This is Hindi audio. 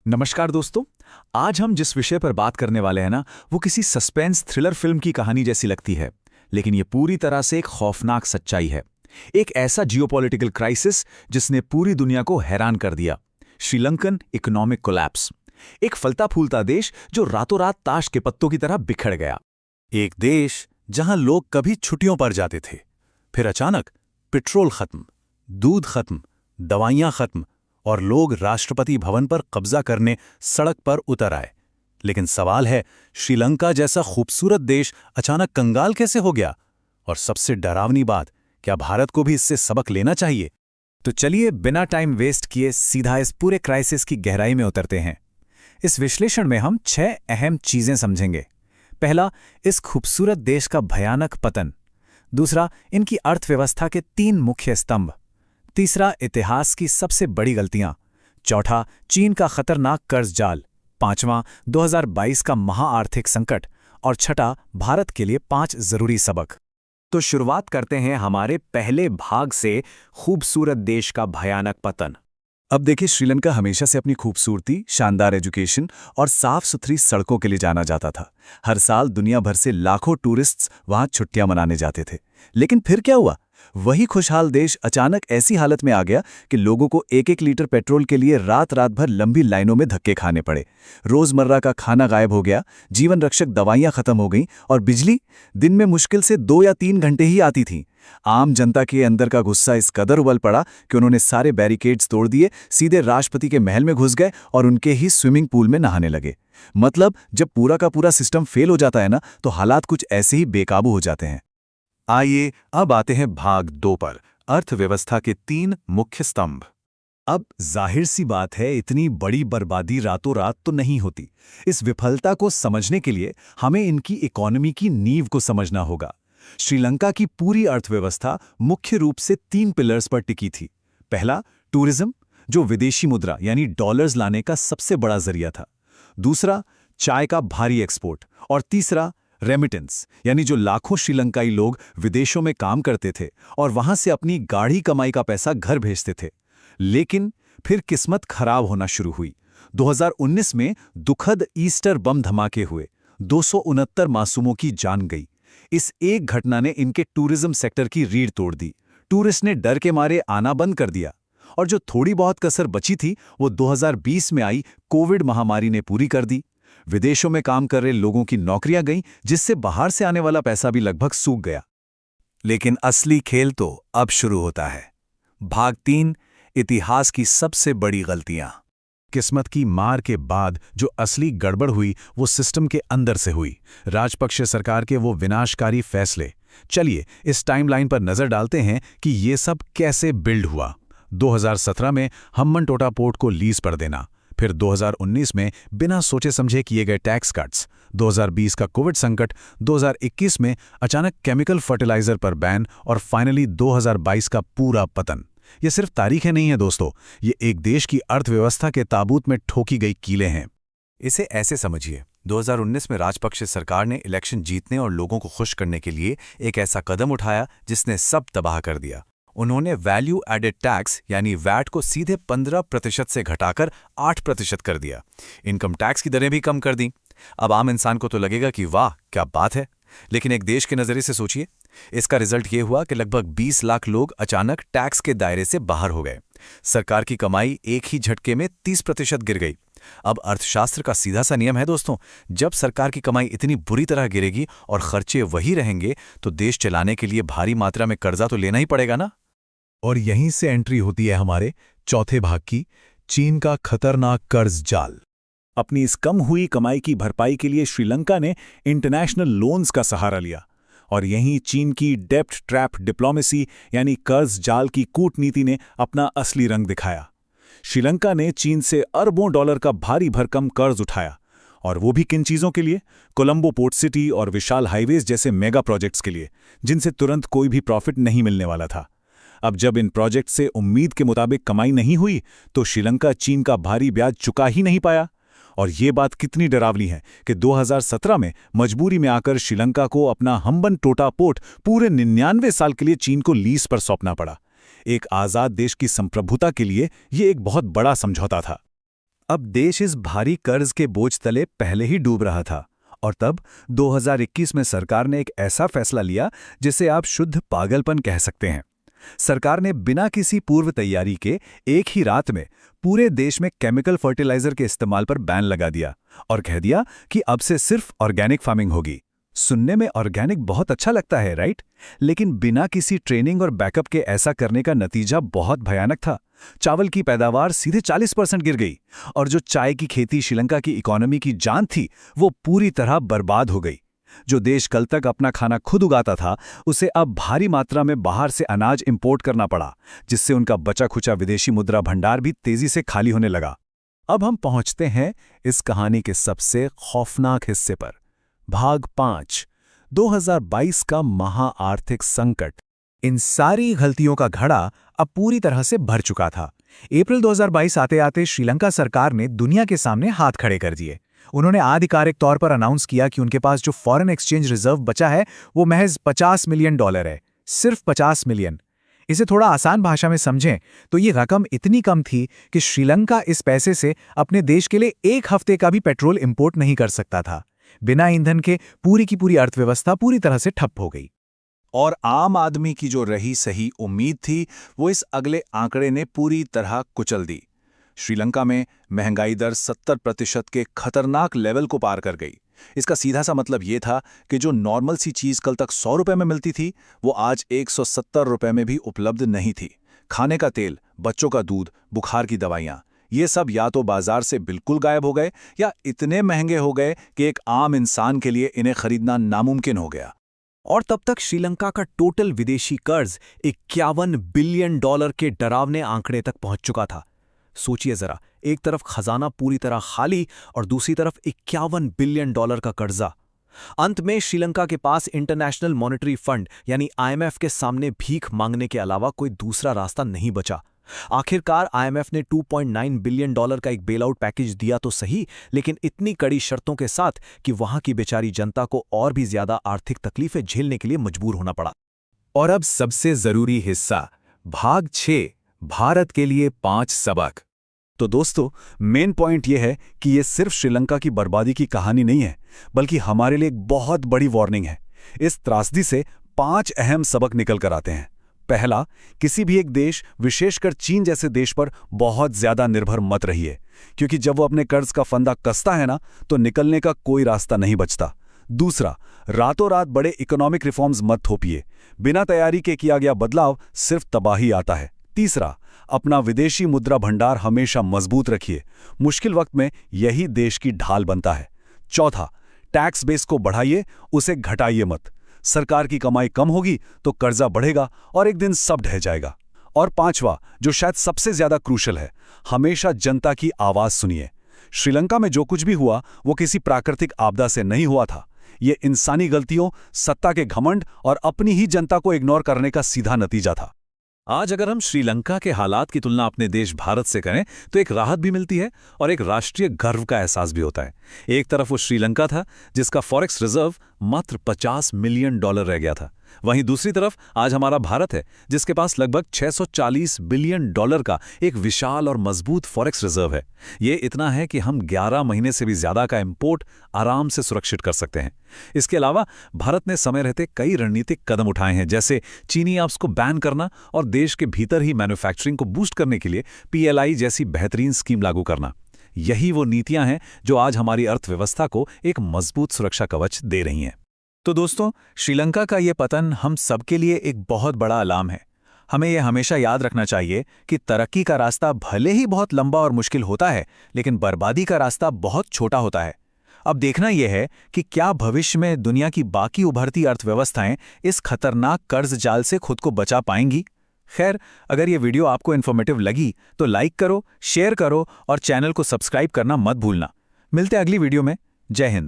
नमस्कार दोस्तों। आज हम जिस विषय पर बात करने वाले हैं ना, वो किसी सस्पेंस थ्रिलर फिल्म की कहानी जैसी लगती है, लेकिन ये पूरी तरह से एक खौफनाक सच्चाई है। एक ऐसा जियोपॉलिटिकल क्राइसिस जिसने पूरी दुनिया को हैरान कर दिया। Sri Lankan economic collapse. एक फलता फूलता देश जो रातों रात ताश के पत्तों की तरह बिखर गया। एक देश जहां लोग कभी छुट्टियों पर जाते थे, फिर अचानक पेट्रोल खत्म, दूध खत्म, दवाइयां खत्म और लोग राष्ट्रपति भवन पर कब्जा करने सड़क पर उतर आए। लेकिन सवाल है, श्रीलंका जैसा खूबसूरत देश अचानक कंगाल कैसे हो गया? और सबसे डरावनी बात, क्या भारत को भी इससे सबक लेना चाहिए? तो चलिए बिना टाइम वेस्ट किए सीधा इस पूरे क्राइसिस की गहराई में उतरते हैं। इस विश्लेषण में हम 6 अहम चीजें समझेंगे। पहला, इस खूबसूरत देश का भयानक पतन। दूसरा, इनकी अर्थव्यवस्था के 3 मुख्य स्तंभ। तीसरा, इतिहास की सबसे बड़ी गलतियां। चौथा, चीन का खतरनाक कर्ज जाल। पांचवां, 2022 का महाआर्थिक संकट। और छठा, भारत के लिए 5 जरूरी सबक। तो शुरुआत करते हैं हमारे पहले भाग से, खूबसूरत देश का भयानक पतन। अब देखिए, श्रीलंका हमेशा से अपनी खूबसूरती, शानदार एजुकेशन और साफ सुथरी सड़कों के लिए जाना जाता था। हर साल दुनिया भर से लाखों टूरिस्ट्स वहां छुट्टियां मनाने जाते थे। लेकिन फिर क्या हुआ? वही खुशहाल देश अचानक ऐसी हालत में आ गया कि लोगों को 1-1 लीटर पेट्रोल के लिए रात रात भर लंबी लाइनों में धक्के खाने पड़े। रोजमर्रा का खाना गायब हो गया, जीवन रक्षक दवाइयां खत्म हो गईं और बिजली दिन में मुश्किल से 2 या 3 घंटे ही आती थी। आम जनता के अंदर का गुस्सा इस कदर उबल पड़ा कि उन्होंने सारे बैरिकेड्स तोड़ दिए, सीधे राष्ट्रपति के महल में घुस गए और उनके ही स्विमिंग पूल में नहाने लगे। मतलब जब पूरा का पूरा सिस्टम फेल हो जाता है ना, तो हालात कुछ ऐसे ही बेकाबू हो जाते हैं। आइए अब आते हैं भाग 2 पर, अर्थव्यवस्था के 3 मुख्य स्तंभ। अब जाहिर सी बात है, इतनी बड़ी बर्बादी रातों रात तो नहीं होती। इस विफलता को समझने के लिए हमें इनकी इकोनॉमी की नींव को समझना होगा। श्रीलंका की पूरी अर्थव्यवस्था मुख्य रूप से 3 पिलर्स पर टिकी थी। पहला, टूरिज्म, जो विदेशी मुद्रा यानी डॉलर्स लाने का सबसे बड़ा जरिया था। दूसरा, चाय का भारी एक्सपोर्ट। और तीसरा, रेमिटेंस, यानी जो लाखों श्रीलंकाई लोग विदेशों में काम करते थे और वहां से अपनी गाढ़ी कमाई का पैसा घर भेजते थे। लेकिन फिर किस्मत खराब होना शुरू हुई। 2019 में दुखद ईस्टर बम धमाके हुए। 269 मासूमों की जान गई। इस एक घटना ने इनके टूरिज्म सेक्टर की रीढ़ तोड़ दी। टूरिस्ट ने डर के मारे आना बंद कर दिया और जो थोड़ी बहुत कसर बची थी, वो 2020 में आई कोविड महामारी ने पूरी कर दी। विदेशों में काम कर रहे लोगों की नौकरियां गईं, जिससे बाहर से आने वाला पैसा भी लगभग सूख गया। लेकिन असली खेल तो अब शुरू होता है। भाग 3, इतिहास की सबसे बड़ी गलतियां। किस्मत की मार के बाद जो असली गड़बड़ हुई, वो सिस्टम के अंदर से हुई। राजपक्षे सरकार के वो विनाशकारी फैसले। चलिए इस टाइमलाइन पर नजर डालते हैं कि ये सब कैसे बिल्ड हुआ। 2017 में हम्बनटोटा पोर्ट को लीज पर देना, फिर 2019 में बिना सोचे समझे किए गए टैक्स कट्स, 2020 का कोविड संकट, 2021 में अचानक केमिकल फर्टिलाइजर पर बैन और फाइनली 2022 का पूरा पतन। ये सिर्फ तारीखें नहीं है दोस्तों, ये एक देश की अर्थव्यवस्था के ताबूत में ठोकी गई कीलें हैं। इसे ऐसे समझिए, 2019 में राजपक्षे सरकार ने इलेक्शन जीतने और लोगों को खुश करने के लिए एक ऐसा कदम उठाया जिसने सब तबाह कर दिया। उन्होंने वैल्यू एडेड टैक्स यानी वैट को सीधे 15% से घटाकर 8% कर दिया। इनकम टैक्स की दरें भी कम कर दी। अब आम इंसान को तो लगेगा कि वाह क्या बात है, लेकिन एक देश के नजरिए से सोचिए। इसका रिजल्ट ये हुआ कि लगभग 20 लाख लोग अचानक टैक्स के दायरे से बाहर हो गए। सरकार की कमाई एक ही झटके में 30% गिर गई। अब अर्थशास्त्र का सीधा सा नियम है दोस्तों, जब सरकार की कमाई इतनी बुरी तरह गिरेगी और खर्चे वही रहेंगे, तो देश चलाने के लिए भारी मात्रा में कर्जा तो लेना ही पड़ेगा ना। और यहीं से एंट्री होती है हमारे चौथे भाग की, चीन का खतरनाक कर्ज जाल। अपनी इस कम हुई कमाई की भरपाई के लिए श्रीलंका ने इंटरनेशनल लोन्स का सहारा लिया और यहीं चीन की डेप्ट ट्रैप डिप्लोमेसी यानी कर्ज जाल की कूटनीति ने अपना असली रंग दिखाया। श्रीलंका ने चीन से अरबों डॉलर का भारी भरकम कर्ज उठाया, और वो भी किन चीजों के लिए? कोलंबो पोर्ट सिटी और विशाल हाईवेज जैसे मेगा प्रोजेक्ट्स के लिए, जिनसे तुरंत कोई भी प्रॉफिट नहीं मिलने वाला था। अब जब इन प्रोजेक्ट से उम्मीद के मुताबिक कमाई नहीं हुई, तो श्रीलंका चीन का भारी ब्याज चुका ही नहीं पाया। और ये बात कितनी डरावनी है कि 2017 में मजबूरी में आकर श्रीलंका को अपना हम्बनटोटा पोर्ट पूरे 99 साल के लिए चीन को लीज पर सौंपना पड़ा। एक आजाद देश की संप्रभुता के लिए ये एक बहुत बड़ा समझौता था। अब देश इस भारी कर्ज के बोझ तले पहले ही डूब रहा था और तब 2021 में सरकार ने एक ऐसा फैसला लिया जिसे आप शुद्ध पागलपन कह सकते हैं। सरकार ने बिना किसी पूर्व तैयारी के एक ही रात में पूरे देश में केमिकल फर्टिलाइजर के इस्तेमाल पर बैन लगा दिया और कह दिया कि अब से सिर्फ ऑर्गेनिक फार्मिंग होगी। सुनने में ऑर्गेनिक बहुत अच्छा लगता है, राइट? लेकिन बिना किसी ट्रेनिंग और बैकअप के ऐसा करने का नतीजा बहुत भयानक था। चावल की पैदावार सीधे 40% गिर गई और जो चाय की खेती श्रीलंका की इकोनॉमी की जान थी, वो पूरी तरह बर्बाद हो गई। जो देश कल तक अपना खाना खुद उगाता था, उसे अब भारी मात्रा में बाहर से अनाज इंपोर्ट करना पड़ा, जिससे उनका बचा खुचा विदेशी मुद्रा भंडार भी तेजी से खाली होने लगा। अब हम पहुंचते हैं इस कहानी के सबसे खौफनाक हिस्से पर। भाग 5, 2022 का महा-आर्थिक संकट। इन सारी गलतियों का घड़ा अब पूरी तरह से भर चुका था। अप्रैल 2022 आते आते श्रीलंका सरकार ने दुनिया के सामने हाथ खड़े कर दिए। उन्होंने आधिकारिक तौर पर अनाउंस किया कि उनके पास जो फॉरेन एक्सचेंज रिजर्व बचा है वो महज $50 मिलियन है, सिर्फ 50 मिलियन। इसे थोड़ा आसान भाषा में समझें तो ये रकम इतनी कम थी कि श्रीलंका इस पैसे से अपने देश के लिए एक हफ्ते का भी पेट्रोल इंपोर्ट नहीं कर सकता था। बिना ईंधन के पूरी की पूरी अर्थव्यवस्था पूरी तरह से ठप हो गई। और आम आदमी की जो रही सही उम्मीद थी, वो इस अगले आंकड़े ने पूरी तरह कुचल दी। श्रीलंका में महंगाई दर 70% के खतरनाक लेवल को पार कर गई। इसका सीधा सा मतलब ये था कि जो नॉर्मल सी चीज कल तक 100 रुपए में मिलती थी, वो आज 170 रुपए में भी उपलब्ध नहीं थी। खाने का तेल, बच्चों का दूध, बुखार की दवाइयां, ये सब या तो बाजार से बिल्कुल गायब हो गए या इतने महंगे हो गए कि एक आम इंसान के लिए इन्हें खरीदना नामुमकिन हो गया। और तब तक श्रीलंका का टोटल विदेशी कर्ज $51 बिलियन के डरावने आंकड़े तक पहुंच चुका था। सोचिए जरा, एक तरफ खजाना पूरी तरह खाली और दूसरी तरफ $51 बिलियन का कर्जा। अंत में श्रीलंका के पास इंटरनेशनल मॉनेटरी फंड यानी IMF के सामने भीख मांगने के अलावा कोई दूसरा रास्ता नहीं बचा। आखिरकार IMF ने $2.9 बिलियन का एक बेलआउट पैकेज दिया तो सही, लेकिन इतनी कड़ी शर्तों के साथ कि वहां की बेचारी जनता को और भी ज्यादा आर्थिक तकलीफें झेलने के लिए मजबूर होना पड़ा। और अब सबसे जरूरी हिस्सा, भाग 6, भारत के लिए 5 सबक। तो दोस्तों, मेन पॉइंट यह है कि यह सिर्फ श्रीलंका की बर्बादी की कहानी नहीं है, बल्कि हमारे लिए एक बहुत बड़ी वार्निंग है। इस त्रासदी से 5 अहम सबक निकल कर आते हैं। पहला, किसी भी एक देश, विशेषकर चीन जैसे देश पर बहुत ज्यादा निर्भर मत रहिए, क्योंकि जब वो अपने कर्ज का फंदा कसता है ना, तो निकलने का कोई रास्ता नहीं बचता। दूसरा, रातों रात बड़े इकोनॉमिक रिफॉर्म्स मत थोपिए। बिना तैयारी के किया गया बदलाव सिर्फ तबाही आता है। तीसरा, अपना विदेशी मुद्रा भंडार हमेशा मजबूत रखिए। मुश्किल वक्त में यही देश की ढाल बनता है। चौथा, टैक्स बेस को बढ़ाइए, उसे घटाइए मत। सरकार की कमाई कम होगी तो कर्जा बढ़ेगा और एक दिन सब ढह जाएगा। और पांचवा, जो शायद सबसे ज्यादा क्रूशल है, हमेशा जनता की आवाज सुनिए। श्रीलंका में जो कुछ भी हुआ वो किसी प्राकृतिक आपदा से नहीं हुआ था। ये इंसानी गलतियों, सत्ता के घमंड और अपनी ही जनता को इग्नोर करने का सीधा नतीजा था। आज अगर हम श्रीलंका के हालात की तुलना अपने देश भारत से करें तो एक राहत भी मिलती है और एक राष्ट्रीय गर्व का एहसास भी होता है। एक तरफ वो श्रीलंका था जिसका फॉरेक्स रिजर्व मात्र $50 मिलियन रह गया था, वहीं दूसरी तरफ आज हमारा भारत है जिसके पास लगभग $640 बिलियन का एक विशाल और मजबूत फॉरेक्स रिजर्व है। ये इतना है कि हम 11 महीने से भी ज्यादा का इंपोर्ट आराम से सुरक्षित कर सकते हैं। इसके अलावा भारत ने समय रहते कई रणनीतिक कदम उठाए हैं, जैसे चीनी ऐप्स को बैन करना और देश के भीतर ही मैन्युफैक्चरिंग को बूस्ट करने के लिए PLI जैसी बेहतरीन स्कीम लागू करना। यही वो नीतियां हैं जो आज हमारी अर्थव्यवस्था को एक मजबूत सुरक्षा कवच दे रही हैं। तो दोस्तों, श्रीलंका का ये पतन हम सबके लिए एक बहुत बड़ा अलार्म है। हमें यह हमेशा याद रखना चाहिए कि तरक्की का रास्ता भले ही बहुत लंबा और मुश्किल होता है, लेकिन बर्बादी का रास्ता बहुत छोटा होता है। अब देखना यह है कि क्या भविष्य में दुनिया की बाकी उभरती अर्थव्यवस्थाएं इस खतरनाक कर्ज जाल से खुद को बचा पाएंगी। खैर, अगर ये वीडियो आपको इन्फॉर्मेटिव लगी तो लाइक करो, शेयर करो और चैनल को सब्सक्राइब करना मत भूलना। मिलते हैं अगली वीडियो में। जय हिंद।